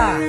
ka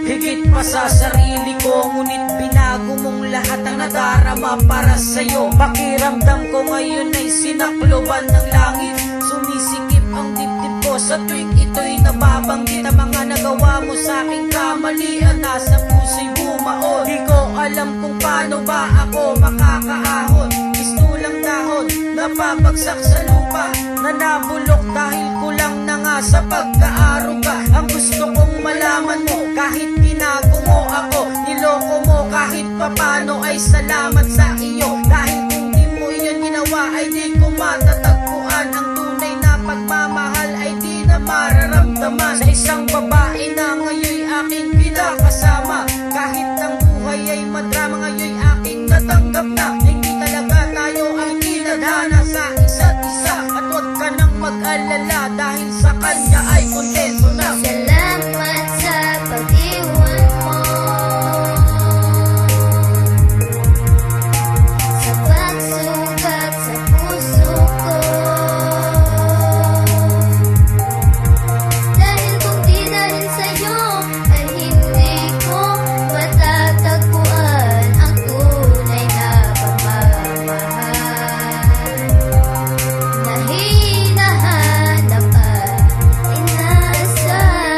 higit pa sa sarili ko, ngunit binago mong lahat ang nadarama para sa'yo. Pakiramdam ko ngayon ay sinakloban ng langit, sumisikip ang dibdib ko sa tuwing ito'y nababanggit. Ang mga nagawa mo sa aking kamalian, nasa puso'y bumao. Di ko alam kung paano ba ako makakaahon, istulang dahon napabagsak sa lupa, na nabulok dahil kulang na nga sa pagkaaruga. Ang gusto kong malaman mo, kahit tinago mo ako, niloko mo kahit papano, ay salamat sa iyo. Dahil kung di mo iyon ginawa, ay di ko matatagpuan ang tunay na pagmamahal, ay di na mararamdaman sa isang babae na ngayon aking kinakasama. Kahit ang buhay ay madrama, ngayon aking natanggap na hindi talaga tayo ang kinadhana sa isa't isa. At huwag ka nang mag-alala, dahil sa kanya ay kontento na. Salamat sa pag-iwan mo, sa pagsukat sa puso ko. Dahil kung di dahil sa'yo, ay hindi ko matatagpuan ang tunay na pagmamahal na hinahanap at inaasahan.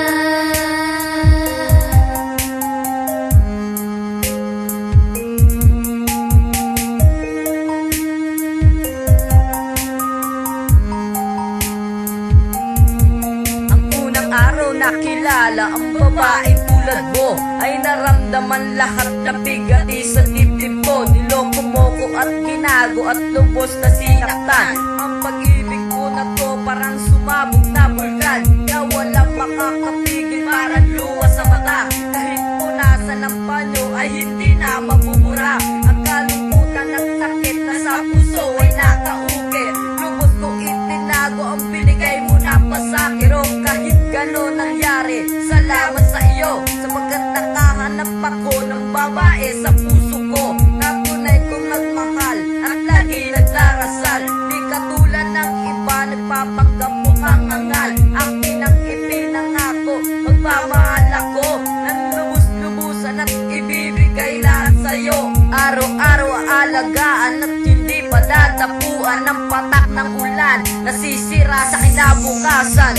Ang unang araw nakilala ang babaeng tulad mo, ay naramdaman lahat na bigati sa dibdib ko. Niloko mo ko at ginago at lubos na sinaktan. Ang pag-ibig ko na to parang sumabog na bulkan, na walang makakapigil, parang luwa sa mata. Kahit punasan ng panyo ay hindi na mabubura. Ang kalungkutan ng sakit na sa puso ay nakaukit. Lubos kong itinago ang binigay mo na pasakiro. Kahit gano'n nangyari, salamat sa iyo, sapagkat nakahanap ako ng babae sa puso ko, na tunay kong nagmahal at lagi nagdarasal. Di katulad ng iba nagpapanggap mukhang angal. Akin ang ipinangako, magmamahal ako ng lubos-lubusan at ibibigay lahat sa'yo. Araw-araw aalagaan at hindi padadapuan ng patak ng ulan, nasisira sa kinabukasan.